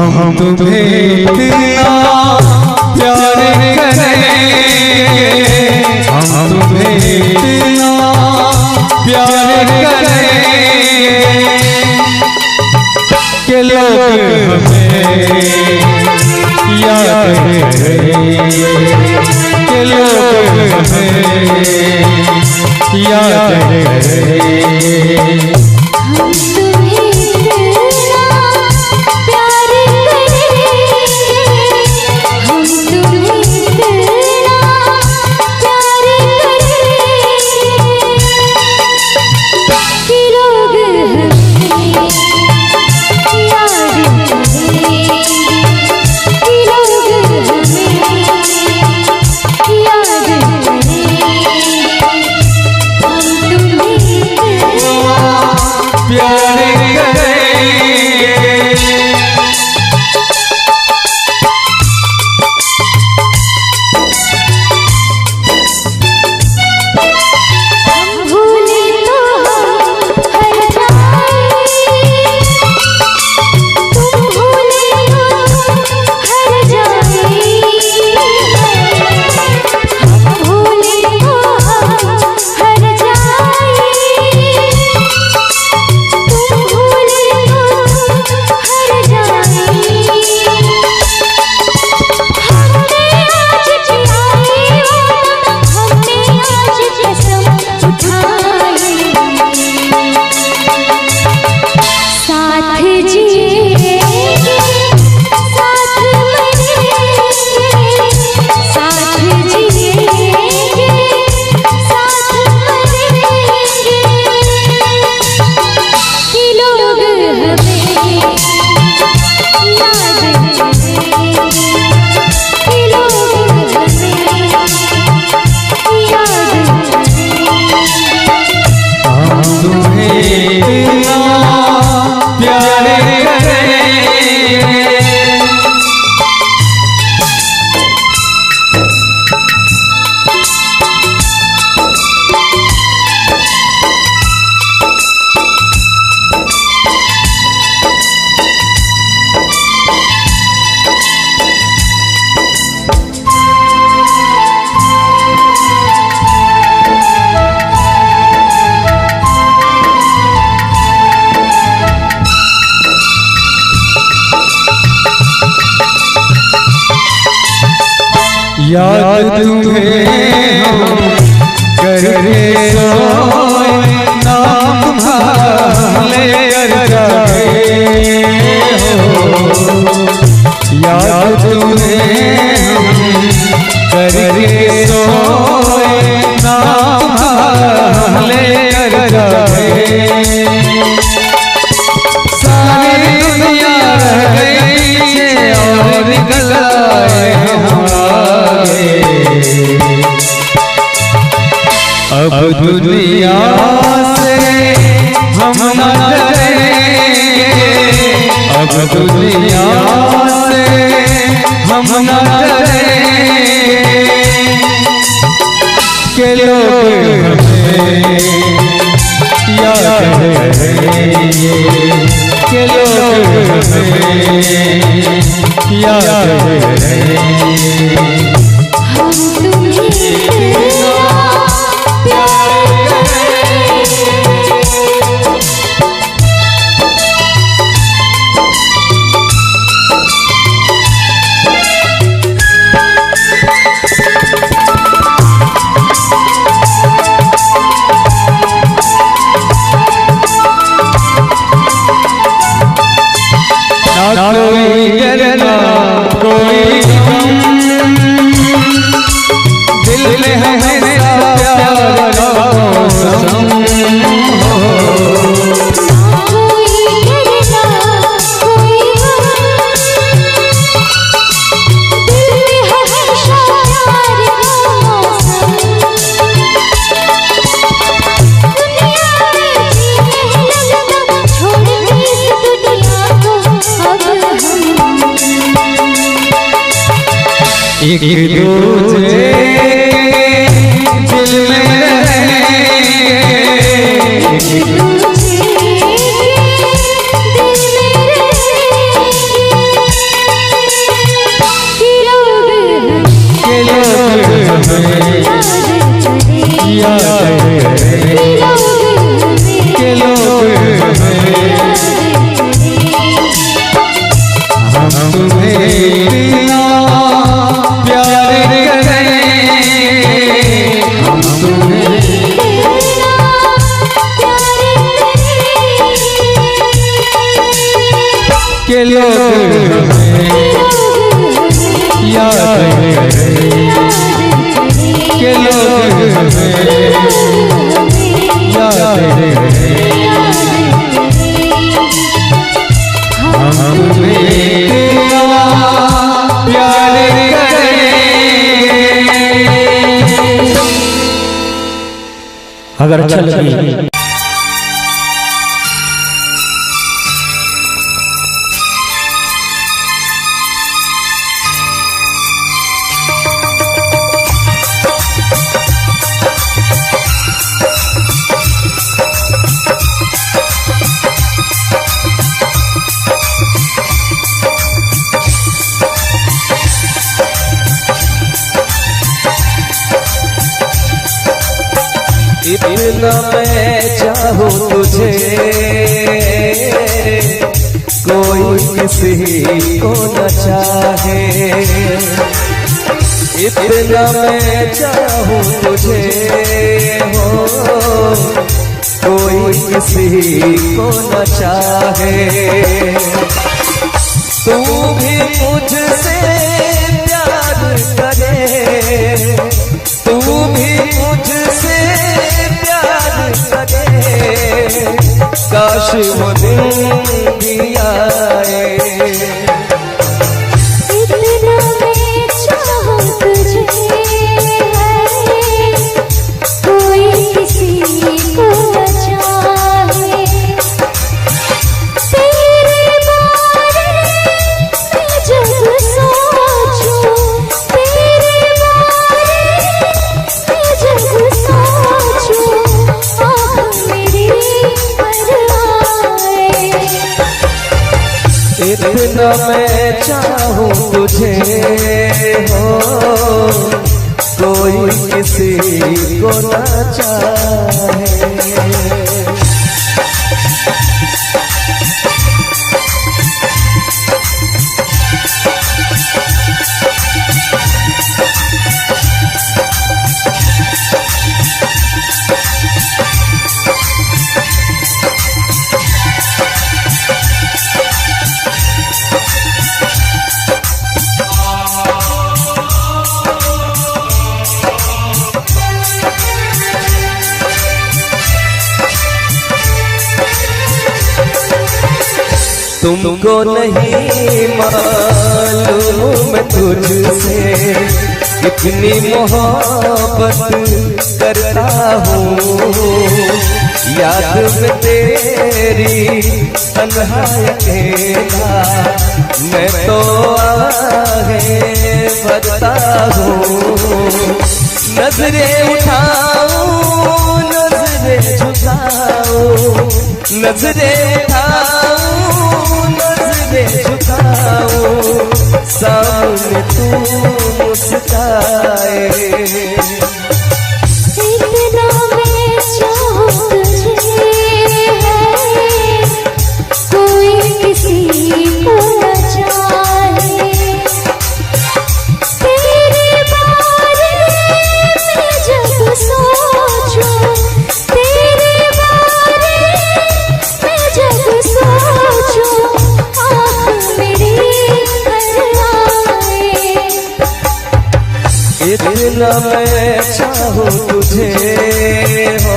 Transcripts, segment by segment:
हम तुम्हें इतना प्यार करेंगे, हम तुम्हें इतना प्यार करेंगे कि लोग हमें याद करेंगे, कि लोग हमें याद करेंगे। याद तुम्हें हम करके सोए, नाम भले जाए हो। याद तुम्हें हम करके सोए, नाम भले जाए। सारी दुनिया रह गई और गलाए अब दुनिया से हम न डरेंगे, अब दुनिया से हम न डरेंगे कि लोग हमें याद करेंगे, कि लोग हमें याद करेंगे। ना कोई डरना कोई गम, दिल में हमेशा प्यार का मौसम हो। कोई डरना कोई गम, दिल में हमेशा प्यार का मौसम। दुनिया में जीने लगना छोड़ दे इस दुनिया को, एक दूसरे दिल में रहेंगे, एक दूसरे दिल में रहेंगे। के लोग हमें याद करें, के लोग हमें याद करें। हम तेरा प्यार करें। अगर अच्छा लगे इतना मैं चाहूँ तुझे कोई किसी को न चाहे। इतना मैं चाहूँ तुझे हो कोई किसी को न चाहे। तू भी मुझसे प्यार करे, तू भी मुझसे प्यार करे। काश वो दिन भी आए। इतना मैं चाहूँ तुझे कोई किसी को न चाहे। तेरे बारे में जब सोचूं, तेरे बारे में जब सोचूं, आँख मेरी भर आए। इतना मैं चाहूँ तुझे हो कोई किसी को न चाहे। तुमको नहीं मालूम तुझसे कितनी मोहब्बत करता हूँ। याद में तेरी तन्हा अकेला मैं तो आहें भरता हूँ। नजरें उठाऊं नजरें झुकाऊं, नजरें उठाऊं नजरें झुकाऊं, सामने तू मुस्काए। इतना मैं चाहूँ तुझे कोई किसी को न चाहे। तेरे बारे में जब सोचूं, तेरे बारे में जब सोचूं, आँख मेरी भर आए। इतना मैं चाहूँ तुझे हो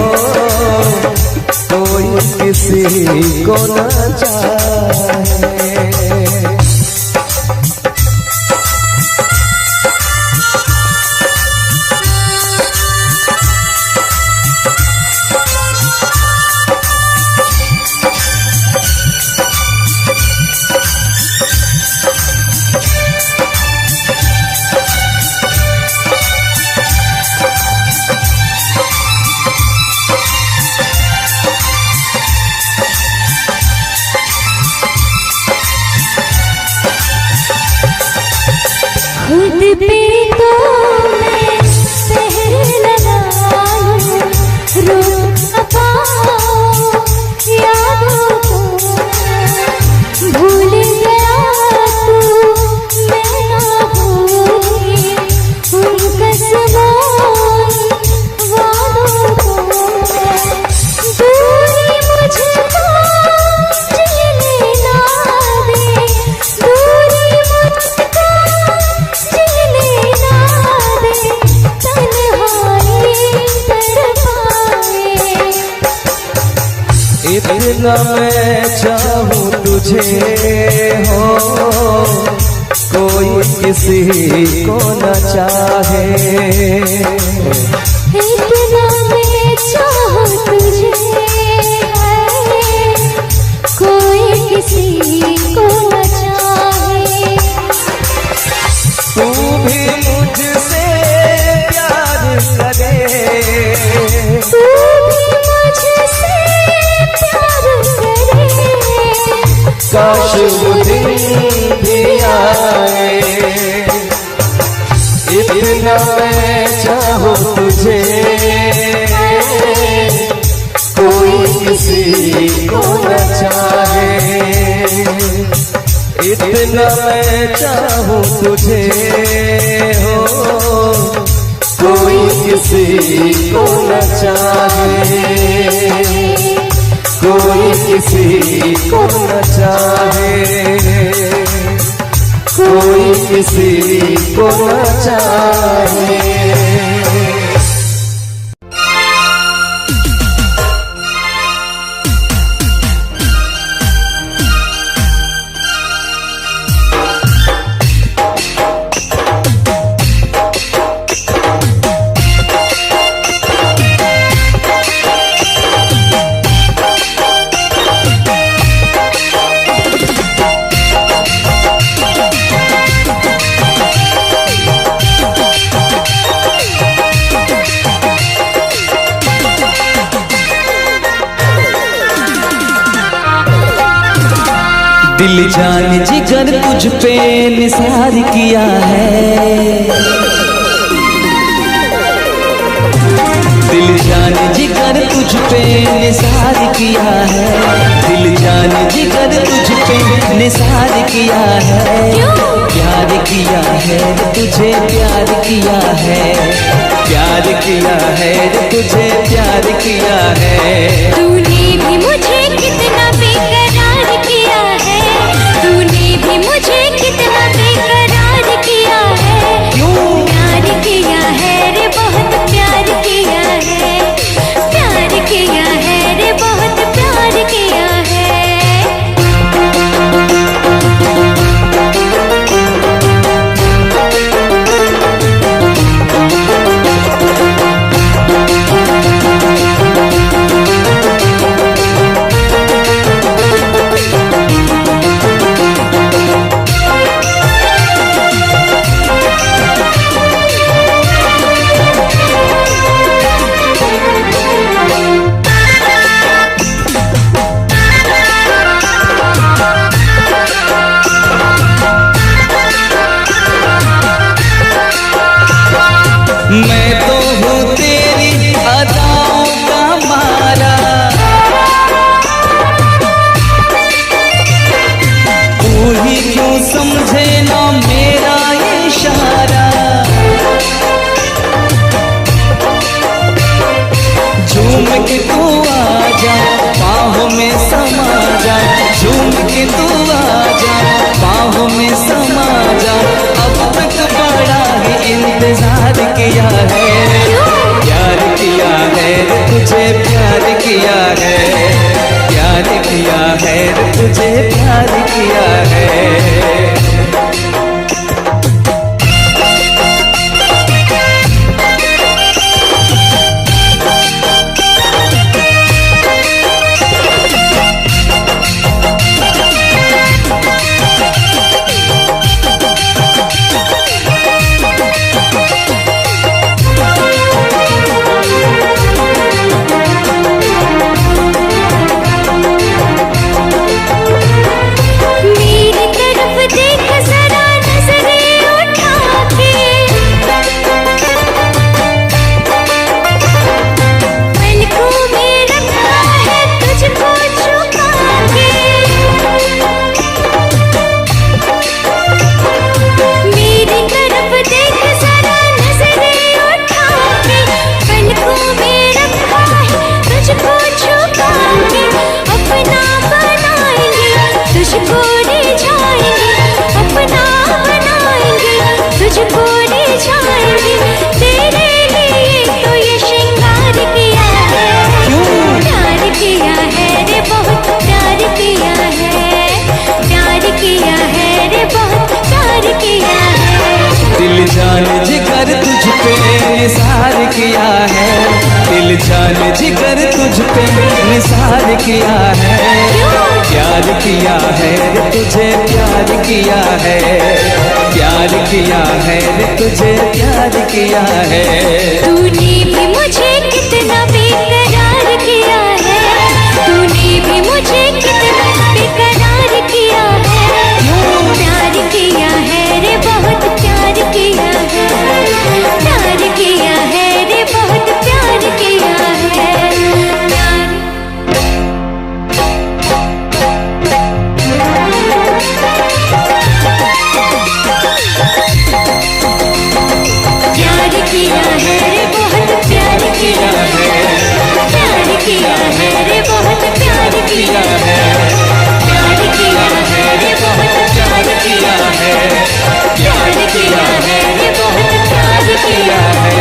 कोई किसी को न चाहे। चाहूं तुझे हो, कोई किसी को न चाहे। इतना मैं चाहूं तुझे है, कोई किसी को न चाहे। तू भी मुझसे प्यार करे, तू भी मुझसे प्यार करे, काश वो दिन भी आए। इतना मैं चाहूं तुझे, कोई किसी को न चाहे। इतना मैं चाहूं तुझे हो, कोई किसी को न चाहे। कोई किसी को न चाहे, कोई किसी को न चाहे। दिल जान जिगर तुझ पे निसार किया है, दिल जान जिगर तुझ पे निसार किया है, दिल जान जिगर तुझ पे निसार किया है। प्यार किया है तुझे प्यार किया है, प्यार किया है तुझे प्यार किया है। तूने भी मुझे कितना बेकरार किया है, तूने भी मुझे कितना बेकरार किया है। क्यों प्यार किया है रे बहुत प्यार किया है, प्यार किया है रे बहुत प्यार किया है। मैं तो हूँ तेरी अदाओं का मारा, तू ही क्यों समझे ना मेरा इशारा। झूम के तू आजा बाहों में समा जा, झूम के तू आजा बाहों में समा जा। अब तक बड़ा ही इंतजार किया है, प्यार किया है तुझे प्यार किया है, प्यार किया है तुझे प्यार किया है। मेरी तरफ देख किया है, प्यार किया है रे तुझे प्यार किया है, प्यार किया है रे तुझे प्यार किया है। तूने भी मुझे कितना बेकरार किया है, तूने भी मुझे कितना बेकरार किया है। प्यार किया है रे बहुत प्यार किया है, प्यार किया है रे बहुत प्यार किया है। प्यार किया है रे बहुत प्यार किया है, प्यार किया है रे बहुत प्यार किया है, प्यार किया है रे बहुत प्यार किया है, प्यार किया है रे बहुत प्यार किया है।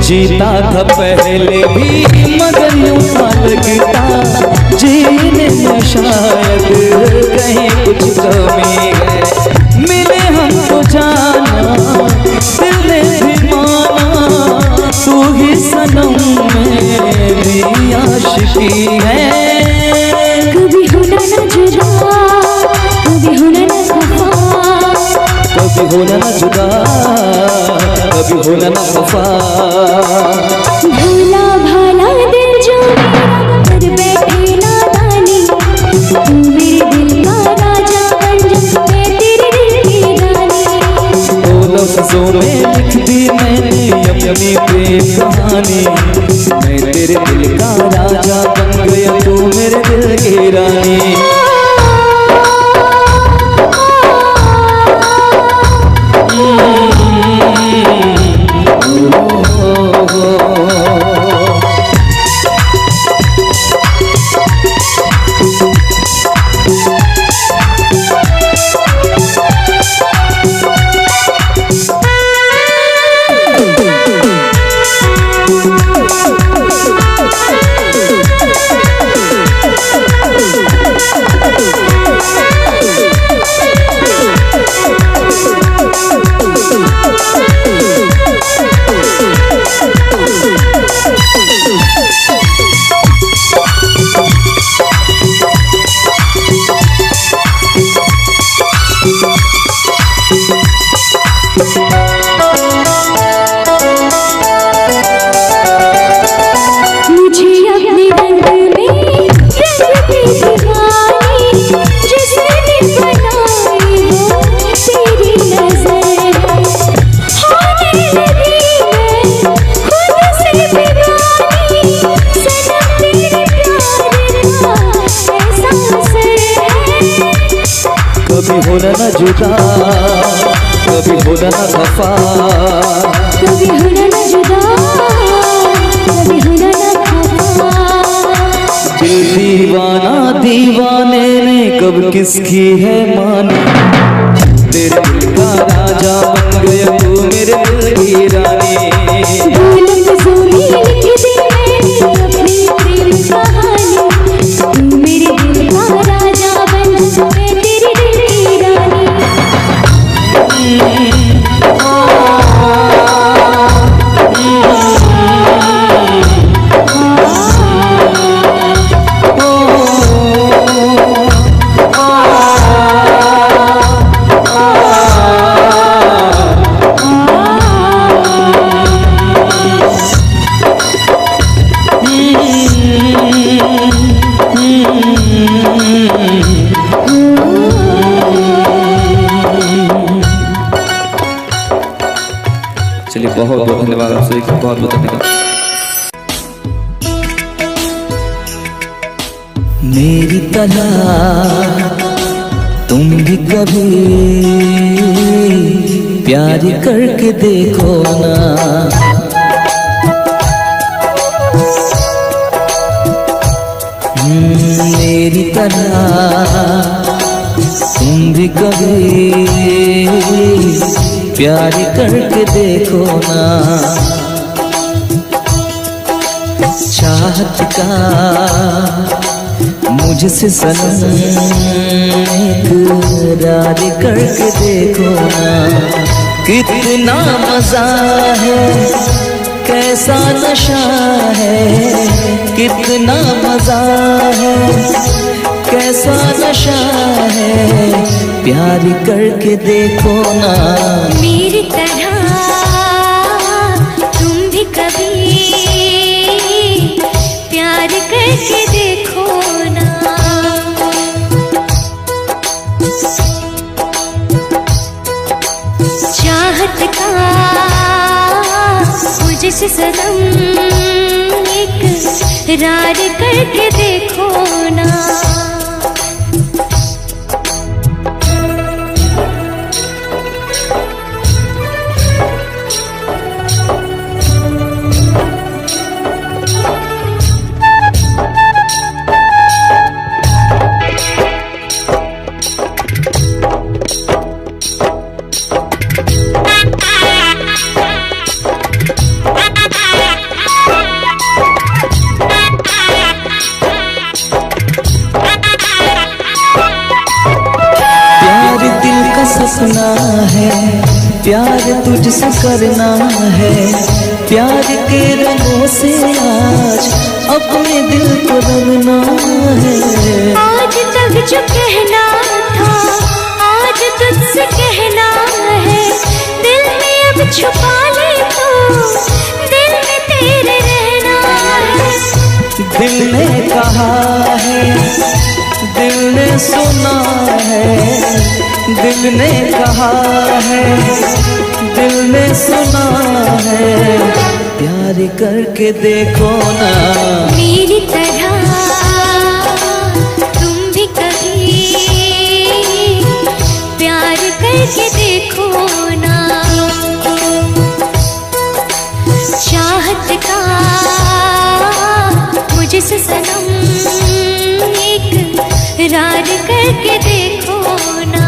जीता था पहले भी मगर यूं सा लगता जीने में शायद कहीं कुछ कमी है। मिले हमको जाना दिल ने भी माना, तू ही सनम मेरी आशिकी है। कभी होना न जुदा, कभी होना न खफा, कभी होना न जुदा, कभी होना न खफा। भोला भाला दिल जो मेरा कर बैठे नादानी, तू मेरे दिल का राजा बन जा, मैं तेरे दिल की रानी। दो लफ्जों में लिख दी मैंने अपनी प्रेम कहानी, मैं तेरे दिल का राजा बन गया, तू मेरे दिल की रानी। कभी होना न जुदा, कभी होना ना खफा, कभी होना ना जुदा, कभी होना ना खफा। दिल दीवाना दीवाने ने कब किसकी है मानी, तेरे दिल का राजा बन गया तू मेरे दिल की रानी। लिख दी मैंने अपनी प्रेम कहानी, तू मेरे दिल का राजा बन, मैं तेरे दिल की रानी। चलिए बहुत बहुत धन्यवाद आप सभी का, बहुत बहुत धन्यवाद। मेरी तरह तुम भी कभी प्यार करके देखो ना, मेरी तरह तुम भी कभी प्यार करके देखो ना। चाहत का मुझसे सनम इकरार करके देखो ना। कितना मजा है, कैसा नशा है, कितना मजा है, कैसा नशा है, प्यार करके देखो ना। मेरी तरह तुम भी कभी प्यार करके देखो ना। चाहत का मुझसे सनम इकरार करके देखो ना। सपना है, प्यार तुझसे करना है, प्यार के रंगों से आज अपने दिल को रंगना है। आज तक जो कहना था आज तुझसे कहना है, दिल में अब छुपा ले तो दिल में तेरे रहना है। दिल ने कहा है, दिल ने सुना है, दिल ने कहा है, दिल ने सुना है, प्यार करके देखो ना। मेरी तरह तुम भी कभी प्यार करके देखो ना। चाहत का मुझसे सनम इकरार करके देखो ना।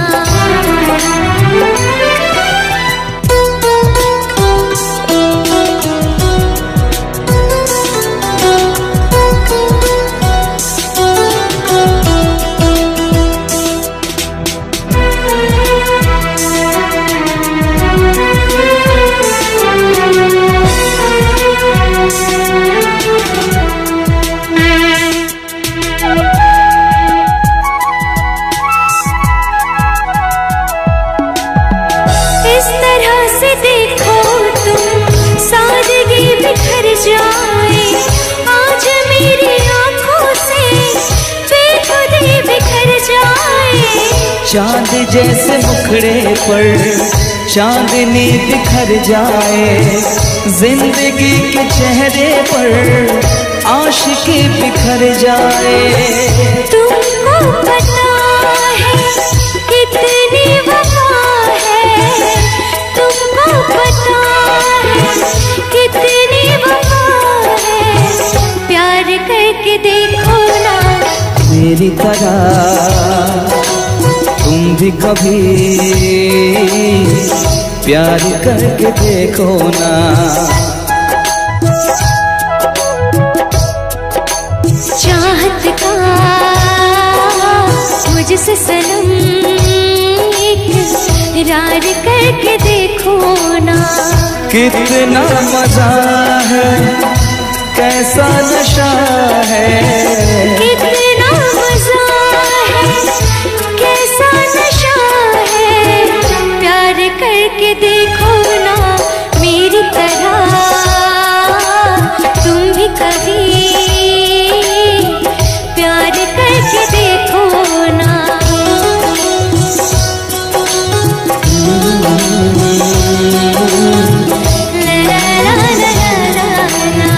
इस तरह से देखो तुम सादगी बिखर जाए, आज मेरी आंखों से बेखुदी बिखर जाए। चांद जैसे मुखड़े पर चांदनी बिखर जाए, जिंदगी के चेहरे पर आशिकी बिखर जाए। तुमको पता है कितनी वफा है, तुमको पता है कितनी वफा है, प्यार करके देखो ना मेरी तरह तुम भी कभी प्यार करके देखो ना। चाहत का मुझसे सनम इकरार करके देखो ना। कितना मजा है, कैसा नशा है, कितना मजा है, कैसा नशा है, प्यार करके देखो ना मेरी तरह तुम भी कभी प्यार करके देखो ना। ला ला ला ला ला ला।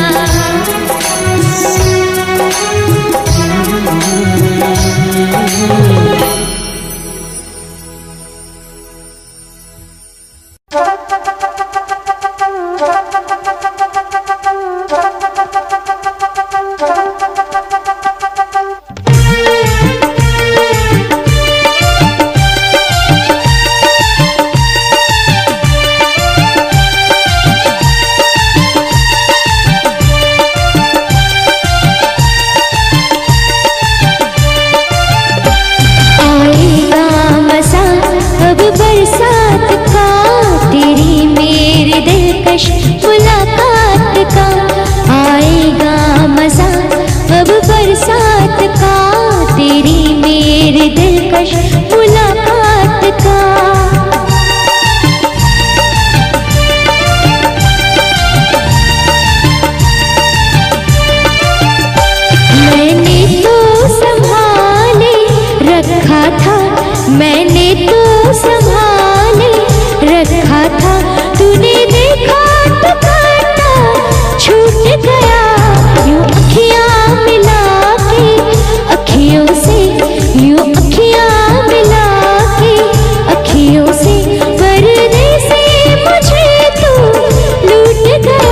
मुलाकात का आएगा मजा, अब बरसात का तेरी मेरी दिलकश मुलाकात का। मैंने तो संभाले रखा था, मैंने तो संभाले रखा था, तूने देखा तो काटा छूट गया। यूं अखियां मिला के अखियों से, यूं अखियां मिला के अखियों से, पर्दे से मुझे तू लूट गया।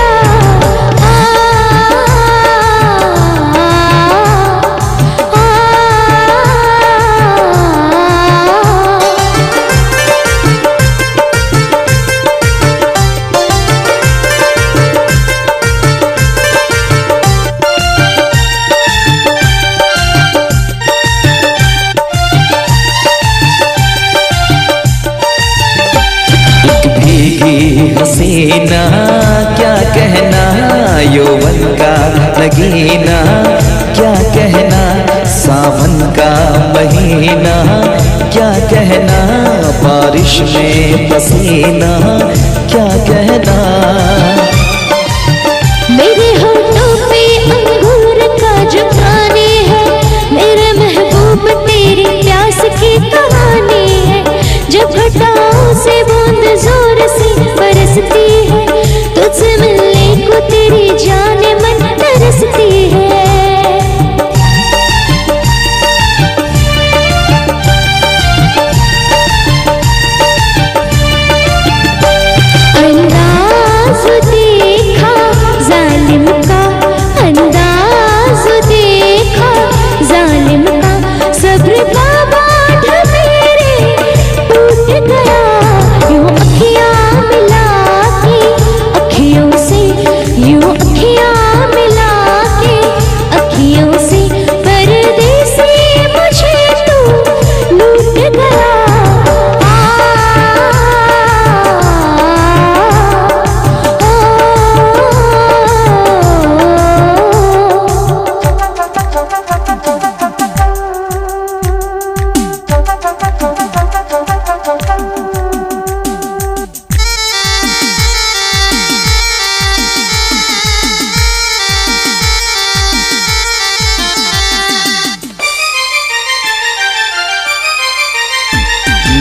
हसीना क्या कहना, यौवन का लगीना क्या कहना, सावन का महीना क्या कहना, बारिश में पसीना क्या कहना। मेरे होठों पे अंगूर का जो पानी है, मेरे महबूब तेरी प्यास की कहानी है। जब घटाओं से बूंद जोर से बरसती है, तुझसे मिलने को तेरी जाने मन तरसती है। अंदाज देखा जालिम का, अंदाज देखा जालिम का, सब्र का बांध मेरे टूट गया। यूं अखियां मिला के अखियों से, यूं अखियां मिला के अखियों से, पर्दे से मुझे तू लूट गया।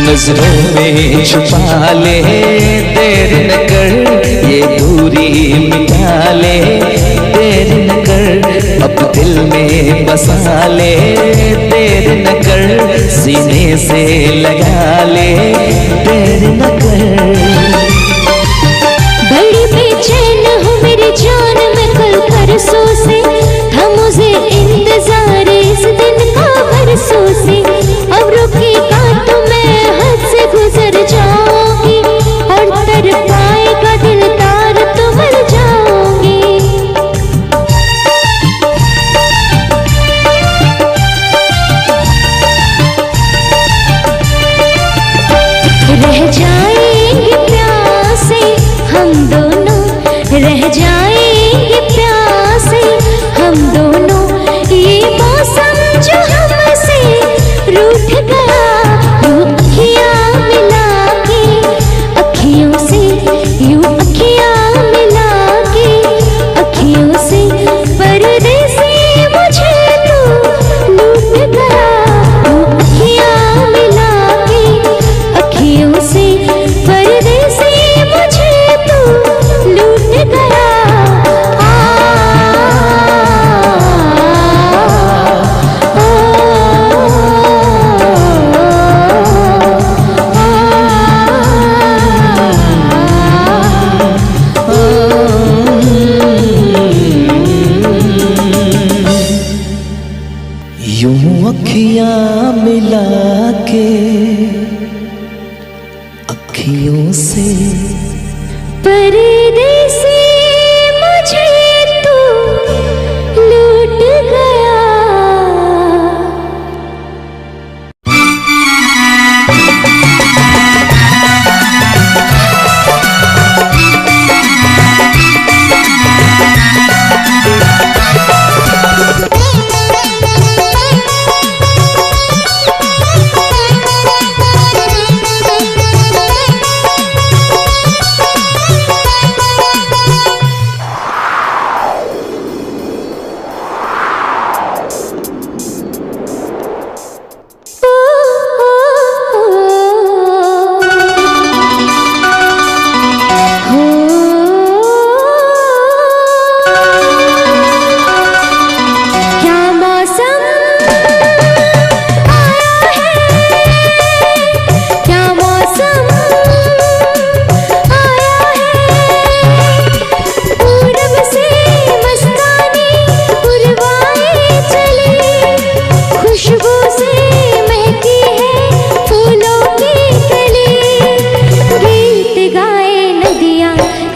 नजरों में छुपा ले, देर न कर ये दूरी मिटा ले, देर न कर अब दिल में बसा ले, देर न कर सीने से लगा ले, देर न कर। बरसों से था मुझे इंतजार इस दिन का, बरसों से अब रुकेगा तो मैं हद से गुजर जाऊंगी, और तर पाएगा दिलदार तो मर जाऊंगी। रह जाएंगे प्यासे हम दोनों, रह जाएंगे प्यासे हम दोनों, ये मौसम जो हमसे रूठ गया, यूं अखियां मिला के, अखियों से यूं अखियां मिला के, अखियों से परदेसी मुझे तू लूट गया, यूं अखियां मिला के, अखियों से परदेसी मुझे तू लूट गया। यूं अखियां मिला के, अखियों से परदेसी मुझे तू लूट गया।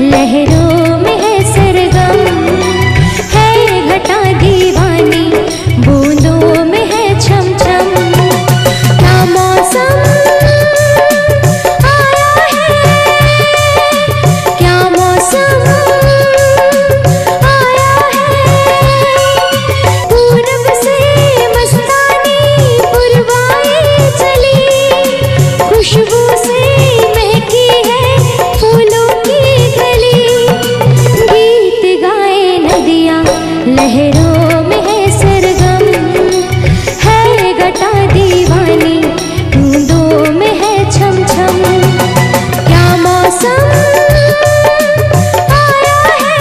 लहरों में है सरगम, है घटा दीवानी, बूंदों में है छम छम। क्या मौसम आया है, क्या मौसम आया है, पूरब से मस्तानी पुरवाए चली, खुशबू से महकी है फूलों की गली। गीत गाए नदियाँ लहरों में है सरगम, है घटा दीवानी, बूंदों में है छम छम। क्या मौसम आया है।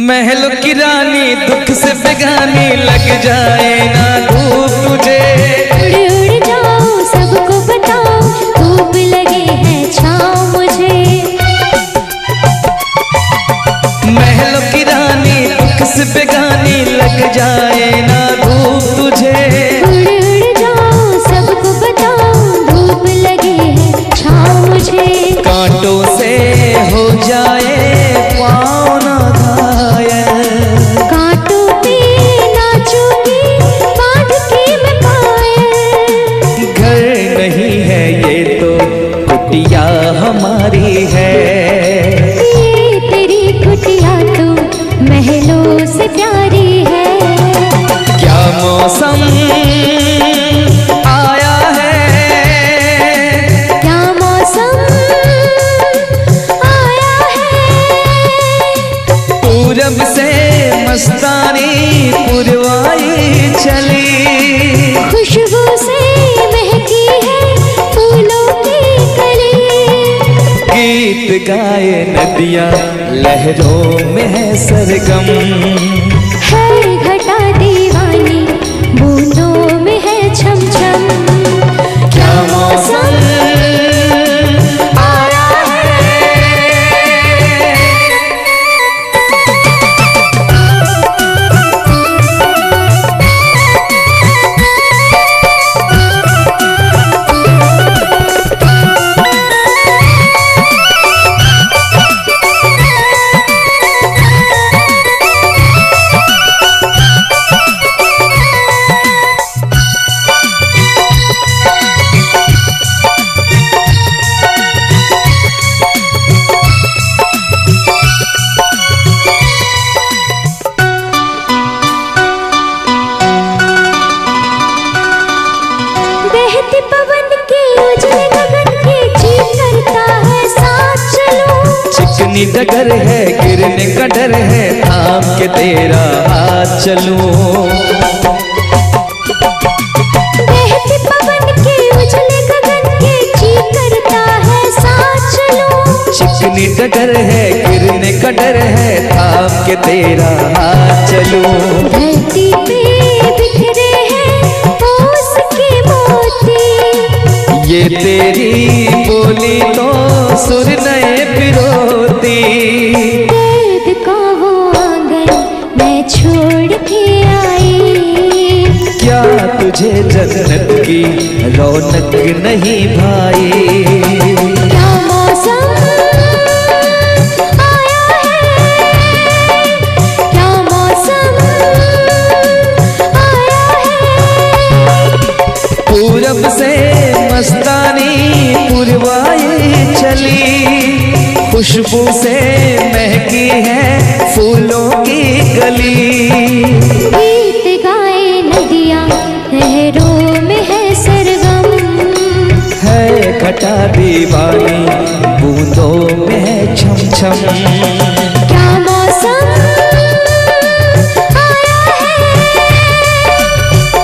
महलों की रानी दुख से बेगानी, लग जाए ना धूप तुझे। उड़ उड़ जाओ सबको बताओ, धूप लगे है छाँव मुझे। महलों की रानी दुख से बेगानी, लग जाए ना धूप तुझे। उड़ उड़ जाओ सबको बताओ, धूप लगे है छाँव मुझे। कांटों से हो जाए पाँव ना घायल, कांटों पे नाचूंगी, बांध गाए नदियाँ लहरों में है सरगम। है घटा दीवानी बूंदों में है छम छम। क्या मौसम आया बहती पवन के उजले गगन के जी करता है साथ चलूं। चिकनी डगर है गिरने का डर है थाम के तेरा हाथ चलूं। बहती पवन के उजले गगन के जी करता है साथ चलूं। चिकनी डगर है गिरने का डर है थाम के तेरा हाथ चलूं। धरती पे बिखरे हैं ओस के मोती। ये तेरी बोली तो सुर नए पिरोती। दर्द का वो आंगन मैं छोड़ के आई। क्या तुझे जन्नत की रौनक नहीं भाई। क्या मौसम आया है, क्या मौसम आया है। पूरब से मस्तानी पुरवाई चली। खुशबू से महकी है फूलों की गली। गीत गाए नदियाँ लहरों में है सरगम। है घटा दीवानी बूंदों में है छम छम। क्या मौसम आया है,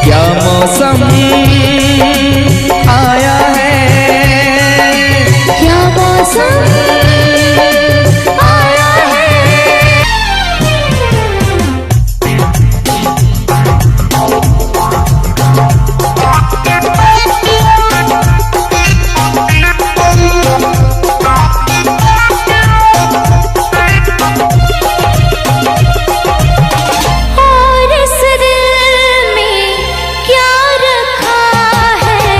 क्या मौसम आया है। क्या मौसम आया है। और इस दिल में क्या रखा है,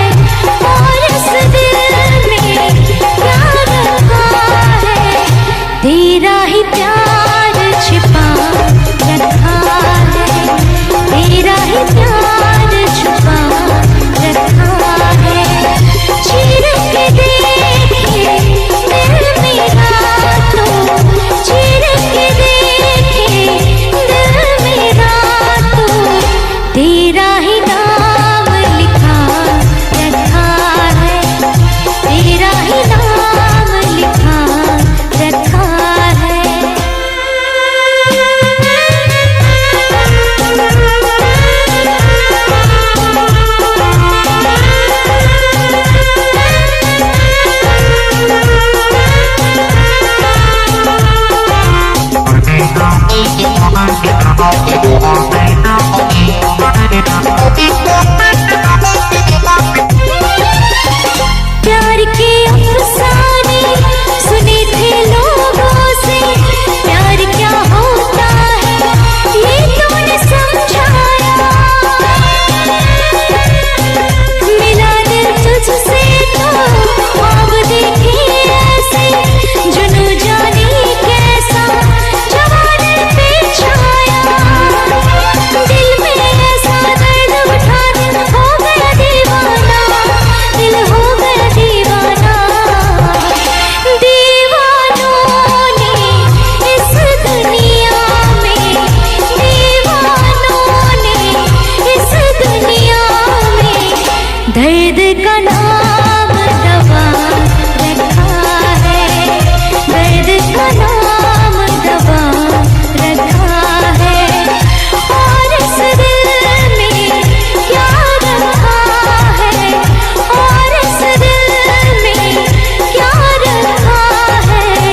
और इस दिल में क्या रखा है। तेरा ही प्यार छिपा रखा है, तेरा ही प्यार छुपा रखा है। चीर के देखे दिल मेरा तो, चीर के देखे दिल मेरा तो। तेरा ही नाम लिखा रखा है, तेरा ही नाम लिखा रखा है। प्यार के अफसाने सुने थे लोगों से। प्यार क्या होता है ये तूने समझाया। मिला दिल तुझसे तो ख्वाब देखे ऐसे। जुनू जाने कैसा जवानी पे छाया। दिल में ऐसा दर्द उठा दिल हो गया दीवाना, दिल हो गया दीवाना। दीवानों ने इस दुनिया में, दीवानों ने इस दुनिया में दर्द का नाम दवा रखा है, दर्द का नाम दवा रखा है। और इस दिल में क्या रखा है, और इस दिल में क्या रखा है।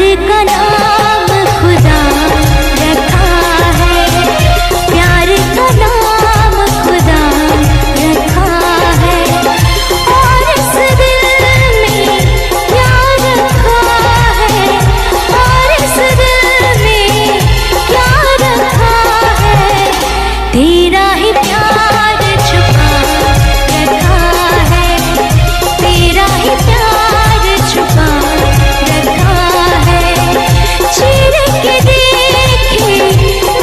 का नाम खुदा रखा है, प्यार का नाम खुदा रखा है। और इस दिल में प्यार रखा है, और इस दिल में प्यार रखा है। तेरा ही प्यार छुपा रखा है, तेरा ही प्यार छुपा रखा है। चीर के देखे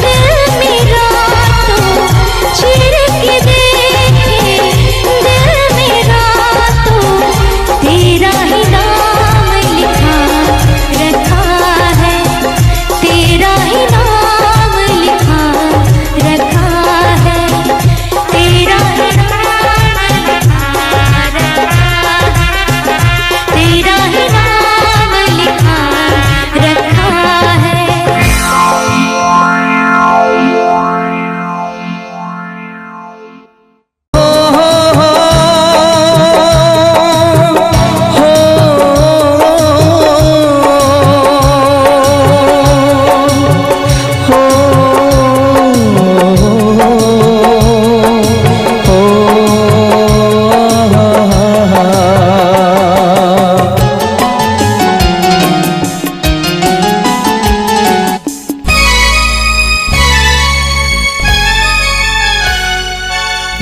दिल मेरा तो, चीर के देखे दिल मेरा तो, तेरा ही नाम लिखा रखा है, तेरा ही नाम लिखा रखा है, तेरा ही नाम लिखा रखा है, तेरा ही नाम लिखा रखा है।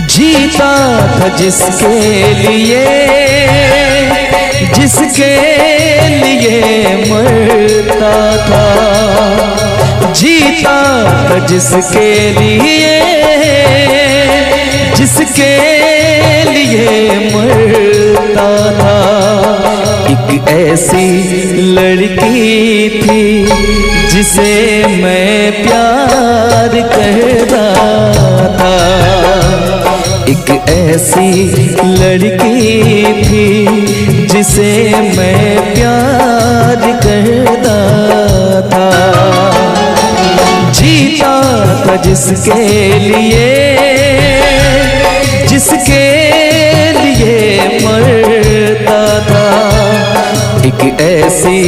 जीता था जिसके लिए मरता था, जीता था जिसके लिए मरता था। एक ऐसी लड़की थी जिसे मैं प्यार करता था, एक ऐसी लड़की थी जिसे मैं प्यार करता था। जीता था जिसके लिए मरता था। एक ऐसी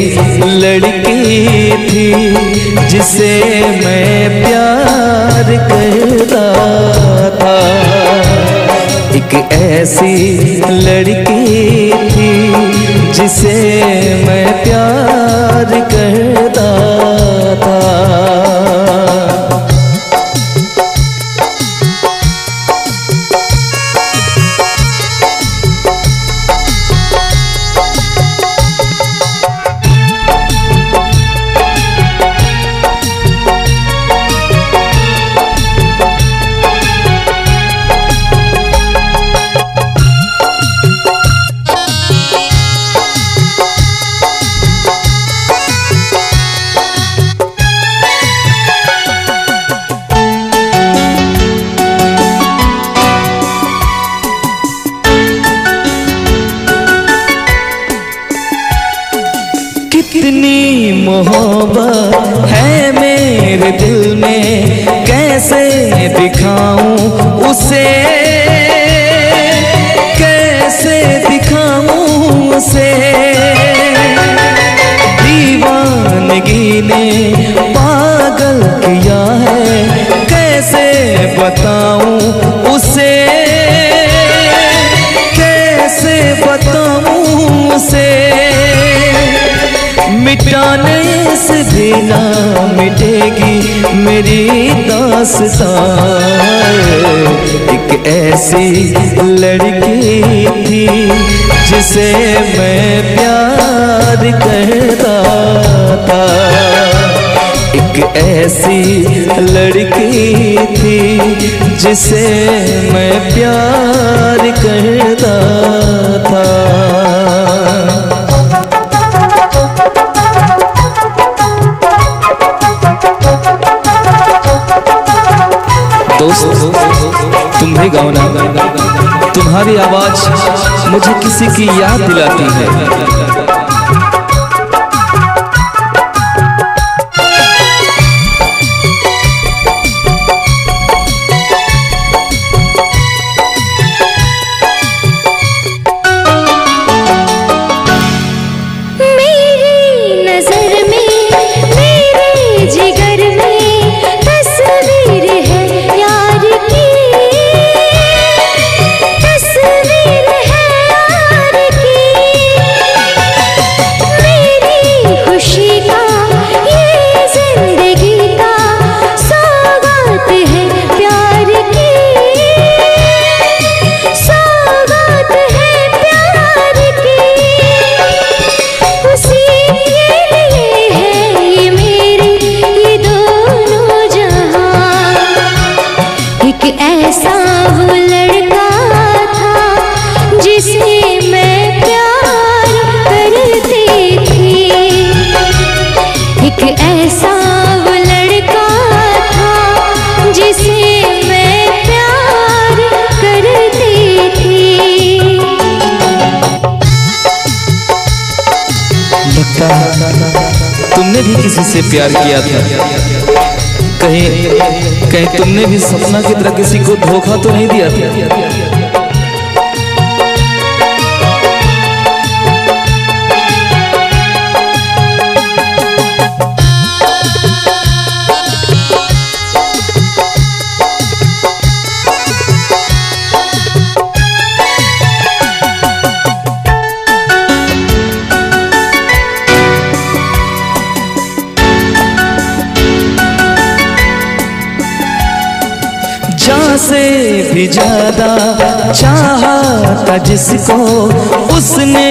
लड़की थी जिसे मैं प्यार करता था, एक ऐसी लड़की थी जिसे मैं प्यार करता था। कितनी मोहब्बत है मेरे दिल में, कैसे दिखाऊं उसे, कैसे दिखाऊं उसे। दीवानगी ने पागल किया है, कैसे बताऊं उसे, कैसे बताऊं उसे। मिटाने से भी ना मिटेगी मेरी दास्तां। एक ऐसी लड़की थी जिसे मैं प्यार करता था, एक ऐसी लड़की थी जिसे मैं प्यार करता था। दोस्त तुम भी गाओ ना, तुम्हारी आवाज मुझे किसी की याद दिलाती है। मेरी नजर में एक ऐसा वो लड़का था जिसे मैं प्यार करती थी। लगता तुमने भी किसी से प्यार किया था। कहीं तुमने भी सपना की तरह किसी को धोखा तो नहीं दिया था? से भी ज्यादा चाहा था जिसको उसने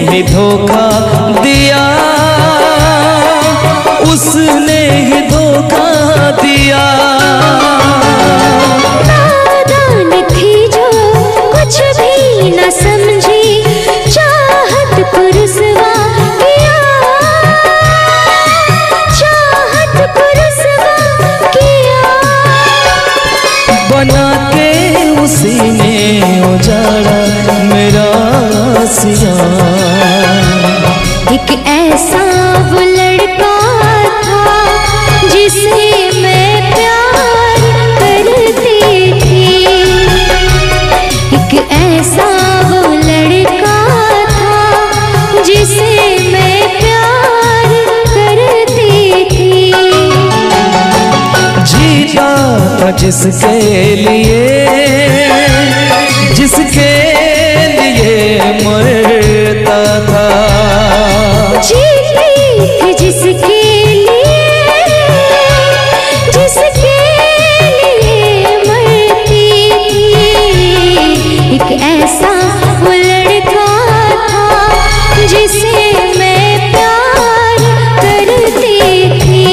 ही धोखा दिया, उसने ही धोखा दिया। नादान थी जो कुछ भी न समझी, चाहत को रुसवा किया, चाहत को रुसवा किया। बना के उसी ने उजाड़ा मेरा सिया। एक ऐसा वो लड़का था जिसे मैं प्यार करती थी। एक ऐसा वो लड़का था जिसे मैं प्यार करती थी। जीता था जिसके लिए, जिसके लिए मरता था। जीती थी जिसके लिए, जिसके लिए मरती थी। एक ऐसा वो लड़का था जिसे मैं प्यार करती थी।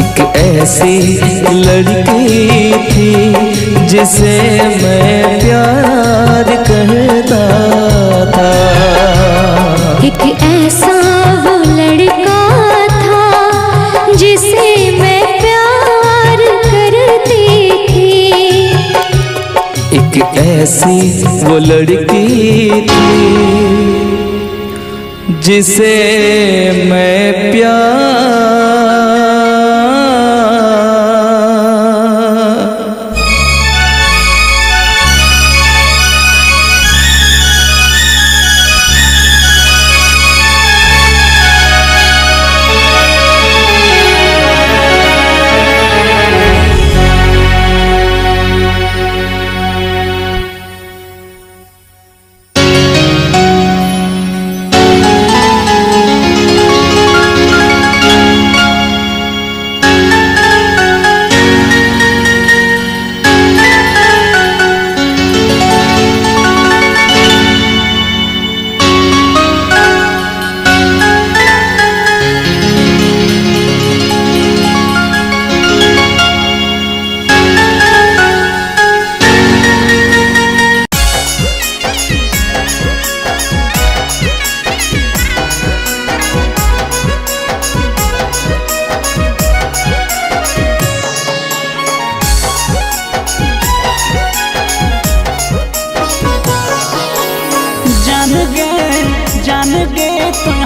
एक ऐसी लड़की थी जिसे मैं प्यार करता था। एक ऐसा वो लड़का था जिसे मैं प्यार करती थी। एक ऐसी वो लड़की थी जिसे मैं प्यार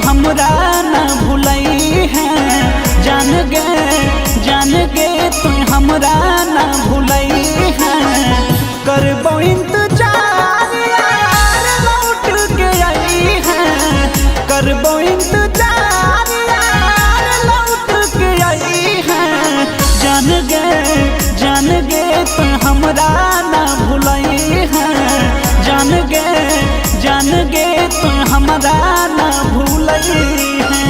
हमरा न भूलई है। जान गे तू हमरा न भूलई है। करबो इंतजार यार लौट के आई है। करबो इंतजार यार लौट के आई है। जान गे तू हमरा न भूलई है। जान गे तू हमरा न भूलई है।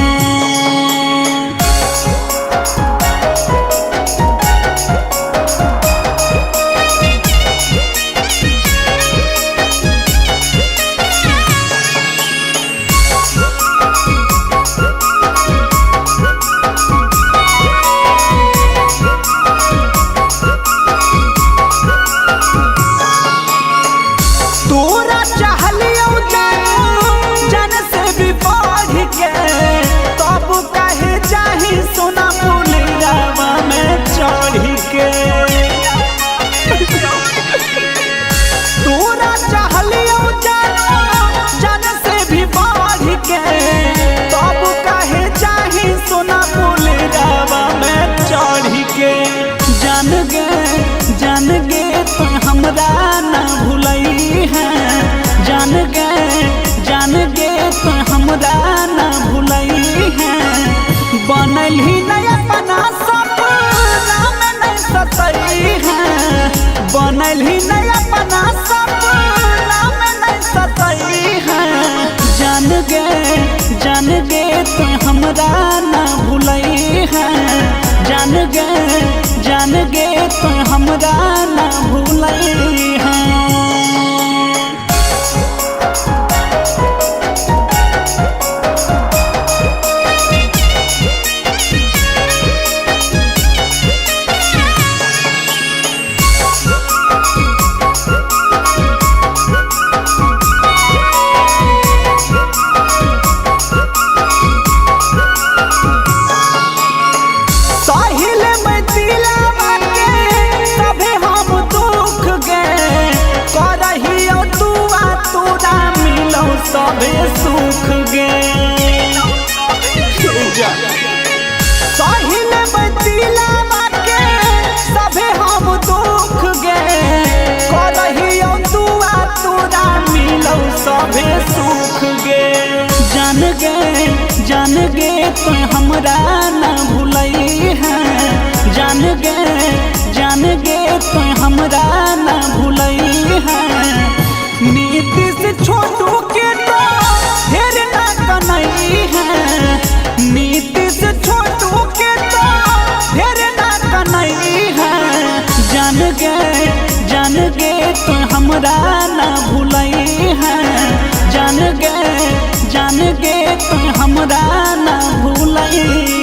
तोरा चाहलियो जान से गे तो हमरा ना भूलई है जान गे तो हमरा ना भूलई है। साहिल में दिलावा के सभे हम दुख गे करहियो दुआ तोरा मिलो सभे सुख गे। साहिल में दिलावा के सभे हम दुख गे करहियो दुआ तोरा मिलो सभे सुख गे। जान गे तो हमरा ना भूलई है जान गे तो हमरा ना भूलई है। नीति से छोटू के तो ढेर ना कनई है नीति से छोटू के तो ढेर ना कनई है। जान गे तो हमरा ना भूलई है जान गे तो हमरा ना भूलई